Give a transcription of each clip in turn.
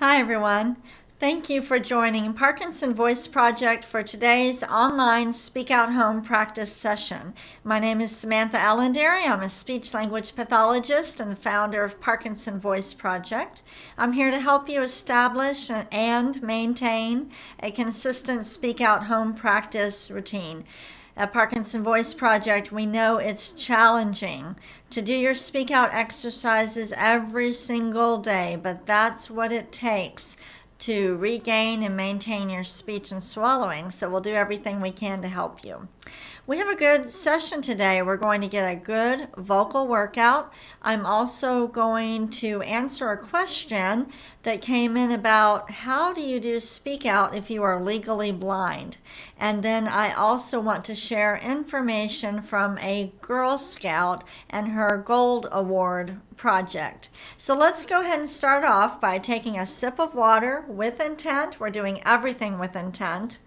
Hi, everyone. Thank you for joining Parkinson Voice Project for today's online Speak Out Home practice session. My name is Samantha Allendary. I'm a speech language pathologist and the founder of Parkinson Voice Project. I'm here to help you establish and maintain a consistent Speak Out Home practice routine. At Parkinson Voice Project, we know it's challenging to do your speak out exercises every single day, but that's what it takes to regain and maintain your speech and swallowing. So we'll do everything we can to help you. We have a good session today. We're going to get a good vocal workout. I'm also going to answer a question that came in about how do you do speak out if you are legally blind? And then I also want to share information from a Girl Scout and her Gold Award project. So let's go ahead and start off by taking a sip of water with intent. We're doing everything with intent.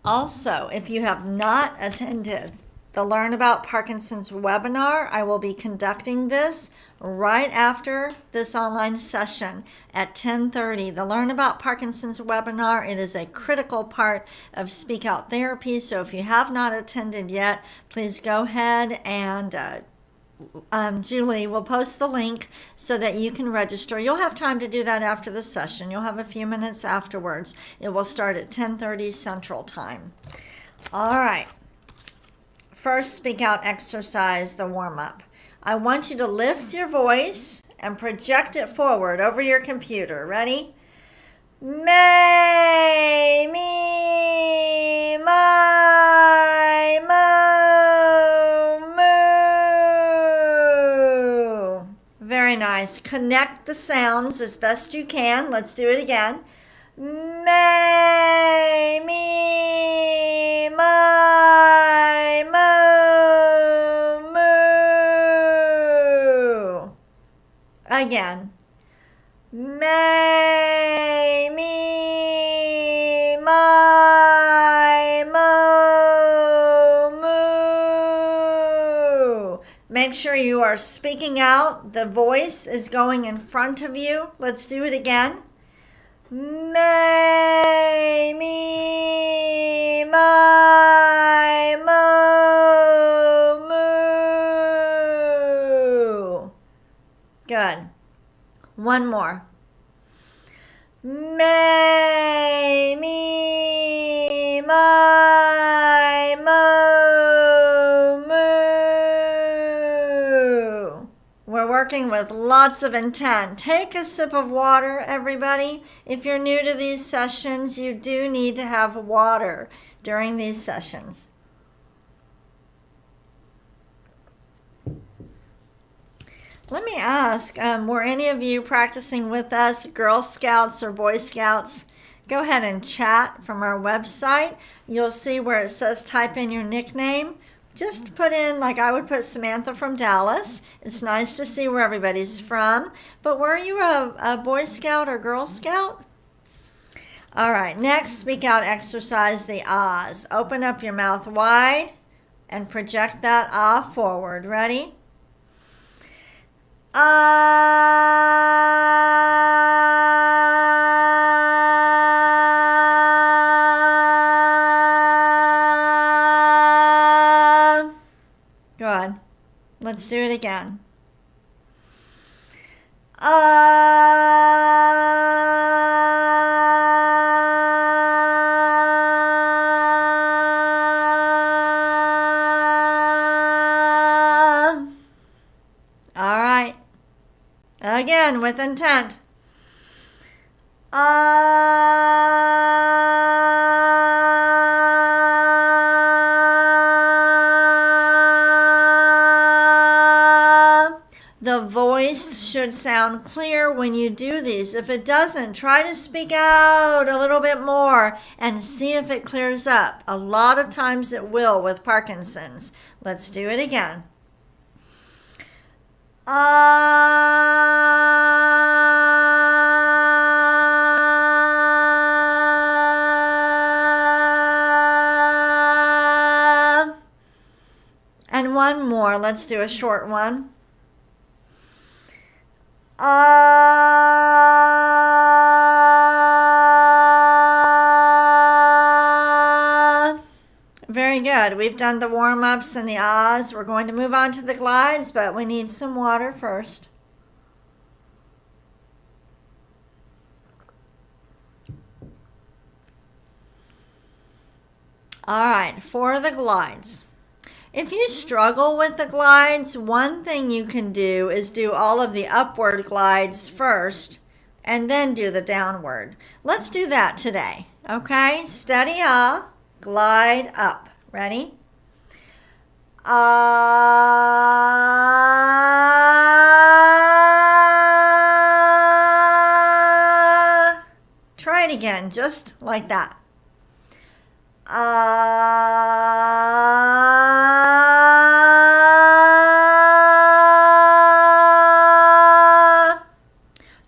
Also, if you have not attended the Learn About Parkinson's webinar, I will be conducting this right after this online session at 10:30. The Learn About Parkinson's webinar, it is a critical part of Speak Out Therapy, so if you have not attended yet, please go ahead and Julie will post the link so that you can register. You'll have time to do that after the session. You'll have a few minutes afterwards. It will start at 10:30 Central Time. All right. First speak out exercise, the warm-up. I want you to lift your voice and project it forward over your computer. Ready? May, me, my, mo, moo. Very nice. Connect the sounds as best you can. Let's do it again. May, me, my, mo, moo. Again. May, me, my, mo, moo. Make sure you are speaking out. The voice is going in front of you. Let's do it again. May, me, my, mo, moo. Good. One more. May, me, my, mo, moo. We're working with lots of intent. Take a sip of water, everybody. If you're new to these sessions, you do need to have water during these sessions. Let me ask, were any of you practicing with us, Girl Scouts or Boy Scouts? Go ahead and chat from our website. You'll see where it says type in your nickname. Just put in, like I would put Samantha from Dallas. It's nice to see where everybody's from. But were you a Boy Scout or Girl Scout? All right, next speak out exercise, the ahs. Open up your mouth wide and project that ah forward. Ready? Good. Let's do it again. All right. Again, with intent. The voice should sound clear when you do these. If it doesn't, try to speak out a little bit more and see if it clears up. A lot of times it will with Parkinson's. Let's do it again. And one more. Let's do a short one. Very good. We've done the warm-ups and the ahs. We're going to move on to the glides, but we need some water first. All right, for the glides. If you struggle with the glides, one thing you can do is do all of the upward glides first and then do the downward. Let's do that today, okay? Steady ah, glide up. Ready? Ah. Try it again, just like that.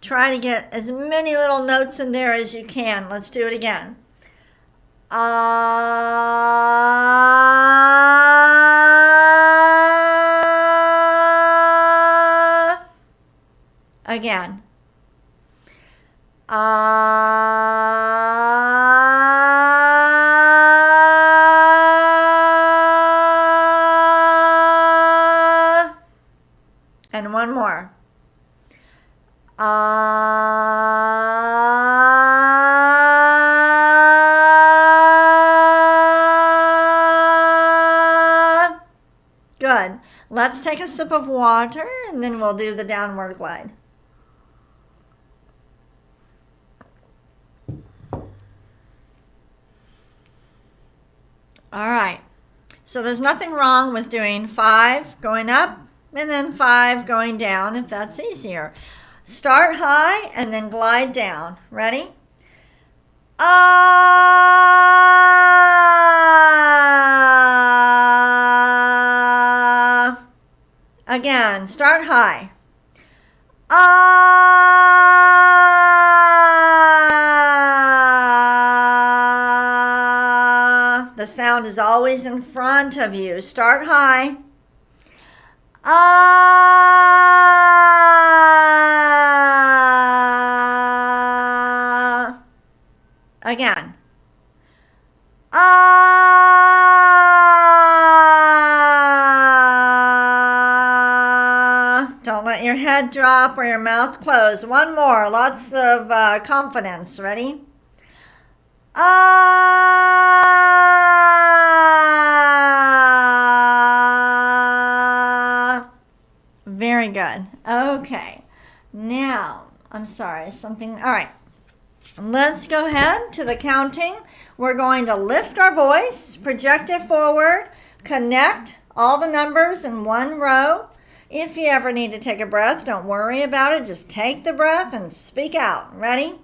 Try to get as many little notes in there as you can. Let's do it again. Again. And one more. Good. Let's take a sip of water and then we'll do the downward glide. All right. So there's nothing wrong with doing 5 going up and then 5 going down if that's easier. Start high and then glide down. Ready? Ah. Again, start high. Ah. The sound is always in front of you. Start high. Ah. Again. Ah. Don't let your head drop or your mouth close. One more. Lots of confidence. Ready? Ah. Very good. Okay. Now, I'm sorry, something. All right. Let's go ahead to the counting. We're going to lift our voice, project it forward, connect all the numbers in one row. If you ever need to take a breath, don't worry about it. Just take the breath and speak out. Ready?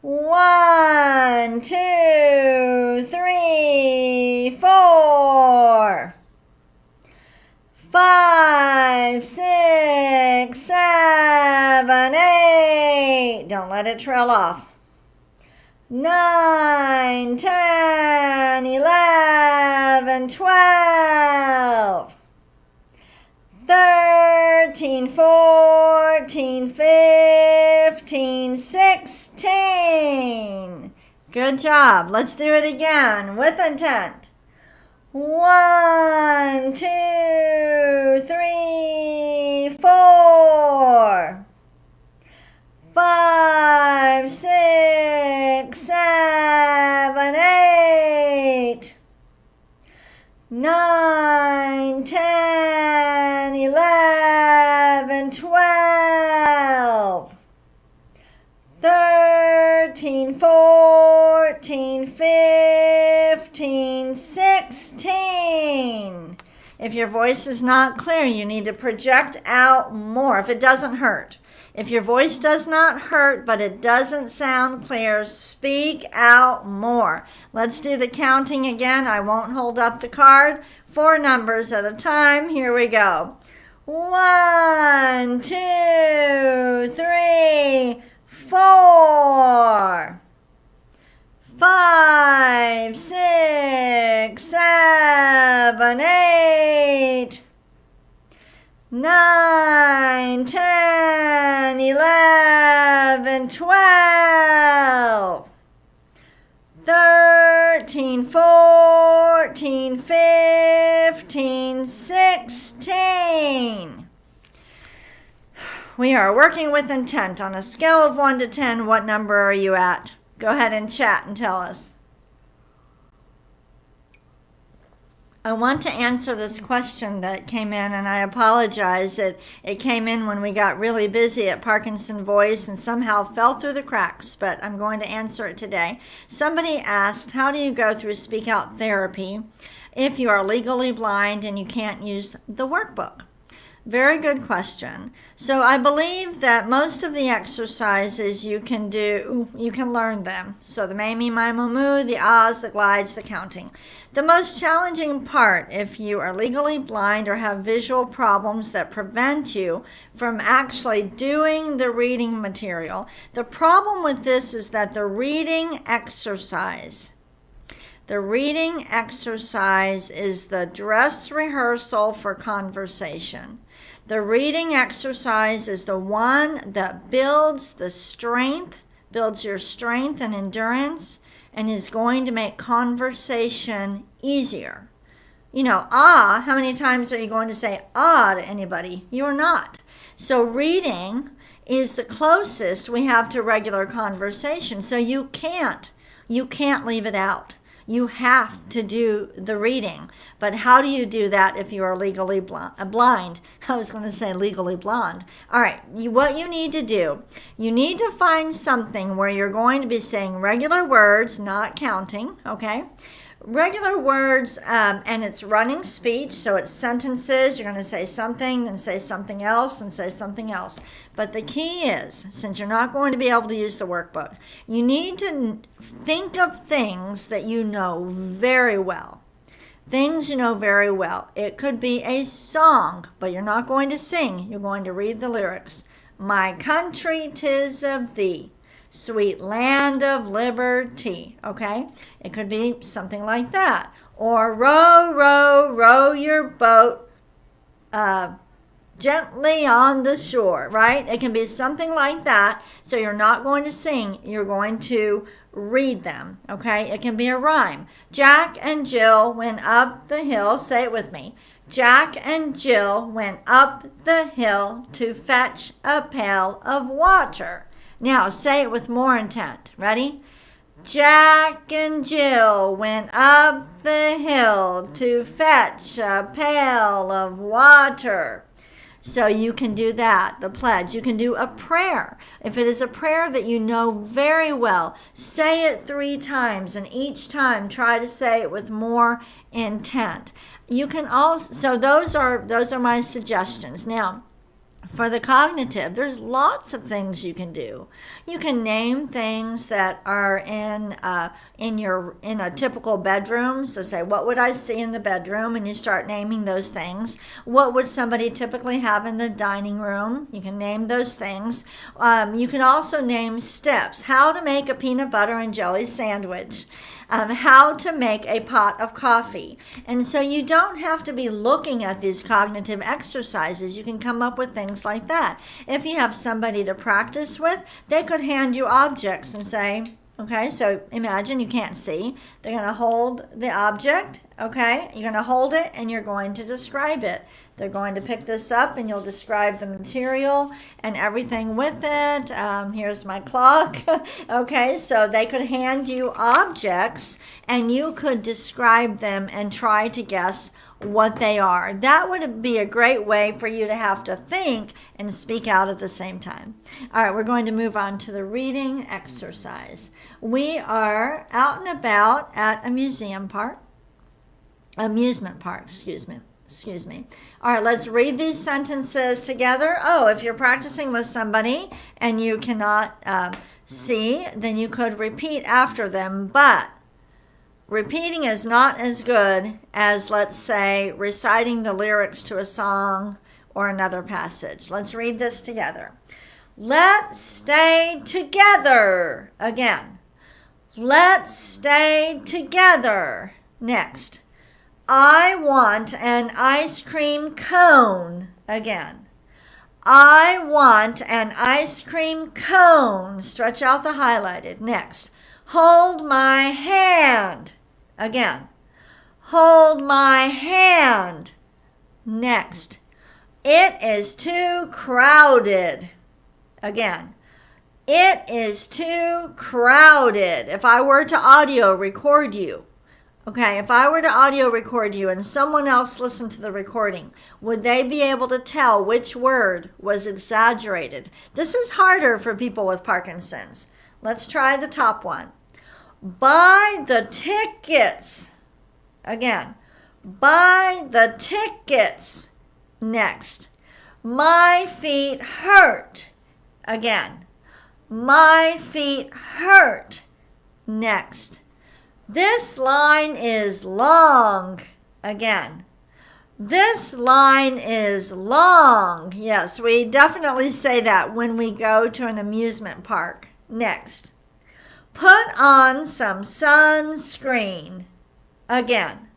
1, 2, 3, 4, 5, 6, 7, 8. Don't let it trail off. 9, 10, 11, 12, 13, 14, 15, 16. Good job. Let's do it again with intent. 1, 2, 3, 4, 5, 6, 7, 8, 9, 10, 11, 12, 13, 14, 15, 16. If your voice is not clear, you need to project out more if it doesn't hurt. If your voice does not hurt, but it doesn't sound clear, speak out more. Let's do the counting again. I won't hold up the card. 4 numbers at a time. Here we go. 1, 2, 3, 4, 5, 6, 7, 8, 9, 10, 16. We are working with intent. On a scale of 1 to 10, what number are you at? Go ahead and chat and tell us. I want to answer this question that came in, and I apologize that it came in when we got really busy at Parkinson Voice and somehow fell through the cracks, but I'm going to answer it today. Somebody asked, how do you go through speak out therapy if you are legally blind and you can't use the workbook? Very good question. So I believe that most of the exercises you can do, you can learn them. So the may, me, my, mo, moo, the ahs, the glides, the counting. The most challenging part, if you are legally blind or have visual problems that prevent you from actually doing the reading material, the problem with this is that the reading exercise is the dress rehearsal for conversation. The reading exercise is the one that builds your strength and endurance, and is going to make conversation easier. You know, how many times are you going to say to anybody? You are not. So reading is the closest we have to regular conversation. So you can't leave it out. You have to do the reading. But how do you do that if you are legally blind? I was going to say legally blonde. All right, what you need to do, you need to find something where you're going to be saying regular words, not counting, okay? Regular words, and it's running speech, so it's sentences. You're going to say something, then say something else, and say something else. But the key is, since you're not going to be able to use the workbook, you need to think of things that you know very well. Things you know very well. It could be a song, but you're not going to sing. You're going to read the lyrics. My country, 'tis of thee. Sweet land of liberty, okay? It could be something like that. Or row, row, row your boat gently on the shore, right? It can be something like that. So you're not going to sing, you're going to read them, okay? It can be a rhyme. Jack and Jill went up the hill, say it with me. Jack and Jill went up the hill to fetch a pail of water. Now, say it with more intent. Ready? Jack and Jill went up the hill to fetch a pail of water. So you can do that, the pledge. You can do a prayer. If it is a prayer that you know very well, say it 3 times, and each time try to say it with more intent. You can also, so those are my suggestions. Now, for the cognitive, there's lots of things you can do. You can name things that are in a typical bedroom. So say, what would I see in the bedroom? And you start naming those things. What would somebody typically have in the dining room? You can name those things. You can also name steps. How to make a peanut butter and jelly sandwich. How to make a pot of coffee. And so you don't have to be looking at these cognitive exercises. You can come up with things like that. If you have somebody to practice with, they could hand you objects and say, okay, so imagine you can't see. They're going to hold the object, okay? You're going to hold it and you're going to describe it. They're going to pick this up and you'll describe the material and everything with it. Here's my clock. Okay, so they could hand you objects and you could describe them and try to guess what they are. That would be a great way for you to have to think and speak out at the same time. All right, we're going to move on to the reading exercise. We are out and about at amusement park, excuse me. All right, let's read these sentences together. Oh, if you're practicing with somebody and you cannot see, then you could repeat after them, but repeating is not as good as, let's say, reciting the lyrics to a song or another passage. Let's read this together. Let's stay together. Again. Let's stay together. Next. I want an ice cream cone. Again. I want an ice cream cone. Stretch out the highlighted. Next. Hold my hand. Again. Hold my hand. Next. It is too crowded. Again. It is too crowded. If I were to audio record you, okay, if I were to audio record you and someone else listened to the recording, would they be able to tell which word was exaggerated? This is harder for people with Parkinson's. Let's try the top one. Buy the tickets. Again, buy the tickets. Next. My feet hurt. Again. My feet hurt. Next. This line is long. Again. This line is long. Yes, we definitely say that when we go to an amusement park. Next. Put on some sunscreen. Again.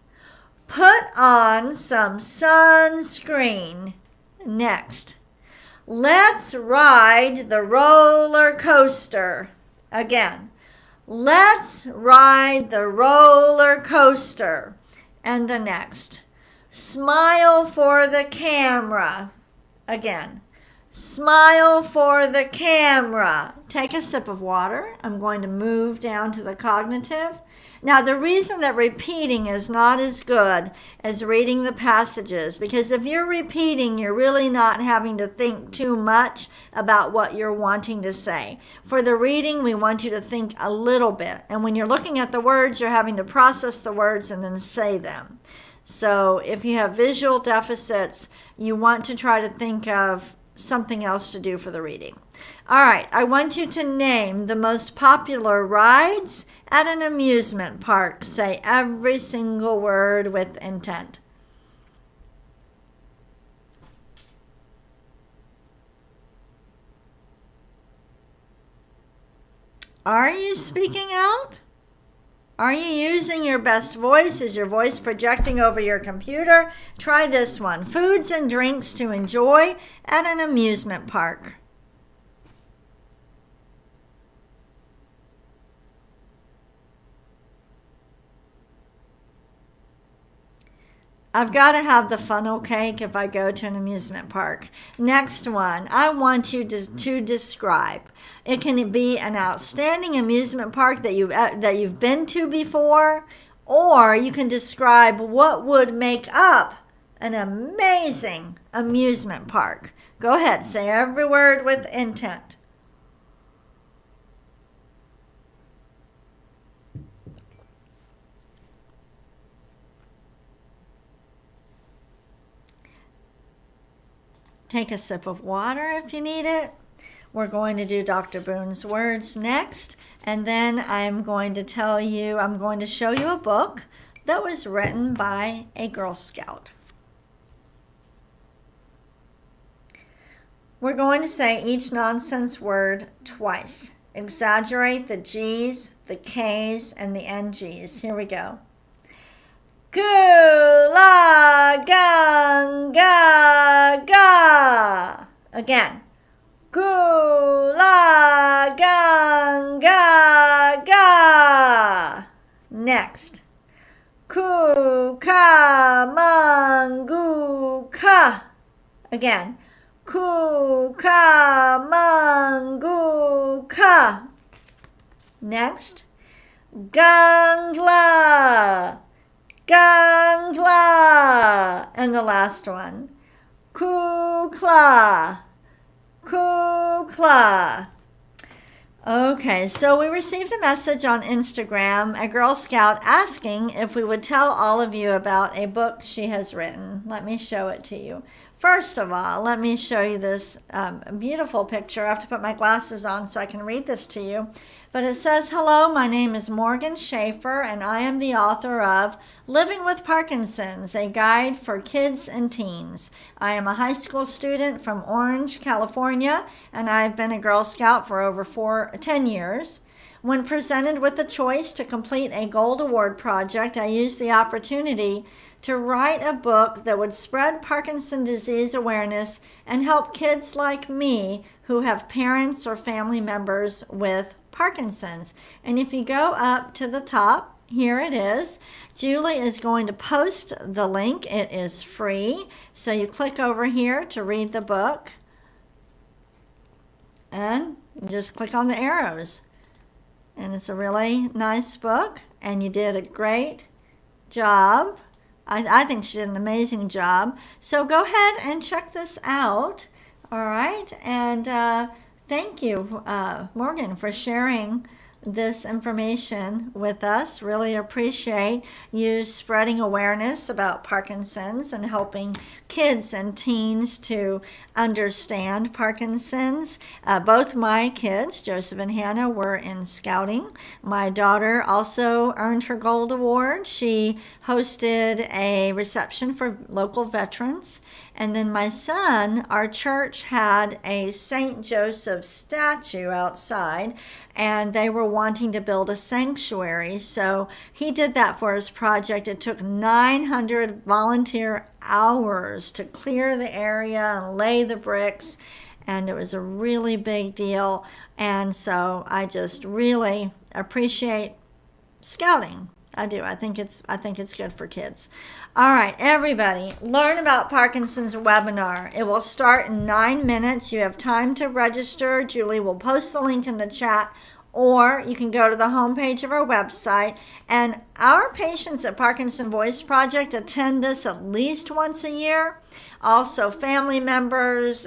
Put on some sunscreen. Next. Let's ride the roller coaster. Again. Let's ride the roller coaster. And the next. Smile for the camera. Again. Smile for the camera. Take a sip of water. I'm going to move down to the cognitive. Now, the reason that repeating is not as good as reading the passages, because if you're repeating, you're really not having to think too much about what you're wanting to say. For the reading, we want you to think a little bit. And when you're looking at the words, you're having to process the words and then say them. So if you have visual deficits, you want to try to think of something else to do for the reading. All right, I want you to name the most popular rides at an amusement park. Say every single word with intent. Are you speaking out? Are you using your best voice? Is your voice projecting over your computer? Try this one. Foods and drinks to enjoy at an amusement park. I've got to have the funnel cake if I go to an amusement park. Next one, I want you to describe. It can be an outstanding amusement park that you've been to before, or you can describe what would make up an amazing amusement park. Go ahead, say every word with intent. Take a sip of water if you need it. We're going to do Dr. Boone's words next, and then I'm going to show you a book that was written by a Girl Scout. We're going to say each nonsense word twice. Exaggerate the G's, the K's, and the NG's. Here we go. Gula ganga ga. Again. Gula ganga ga. Next. Kuka mangu ka. Again. Kuka mangu ka. Next. Gangla. Gangla. And the last one. Kukla. Kukla. Okay, so we received a message on Instagram, a Girl Scout asking if we would tell all of you about a book she has written. Let me show it to you. First of all, let me show you this beautiful picture. I have to put my glasses on so I can read this to you. But it says, "Hello, my name is Morgan Schaefer, and I am the author of Living with Parkinson's, a guide for kids and teens. I am a high school student from Orange, California, and I've been a Girl Scout for over 10 years. When presented with the choice to complete a Gold Award project, I used the opportunity to write a book that would spread Parkinson's disease awareness and help kids like me who have parents or family members with Parkinson's." And if you go up to the top, here it is. Julie is going to post the link. It is free. So you click over here to read the book. And you just click on the arrows. And it's a really nice book. And you did a great job. I think she did an amazing job. So go ahead and check this out. All right. And thank you, Morgan, for sharing this information with us. Really appreciate you spreading awareness about Parkinson's and helping kids and teens to understand Parkinson's. Both my kids, Joseph and Hannah, were in scouting. My daughter also earned her gold award. She hosted a reception for local veterans. And then my son, our church had a St. Joseph statue outside, and they were wanting to build a sanctuary. So he did that for his project. It took 900 volunteer hours to clear the area and lay the bricks, and it was a really big deal. And so I just really appreciate scouting. I do. I think it's good for kids. All right, everybody, learn about Parkinson's webinar. It will start in 9 minutes. You have time to register. Julie will post the link in the chat, or you can go to the homepage of our website. And our patients at Parkinson Voice Project attend this at least once a year. Also, family members,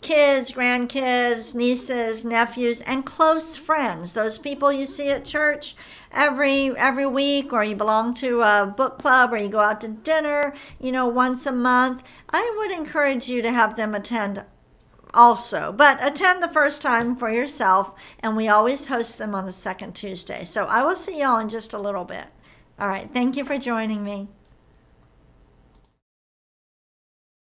kids, grandkids, nieces, nephews, and close friends. Those people you see at church every week, or you belong to a book club, or you go out to dinner, once a month. I would encourage you to have them attend also, but attend the first time for yourself, and we always host them on the second Tuesday. So I will see y'all in just a little bit. All right, thank you for joining me.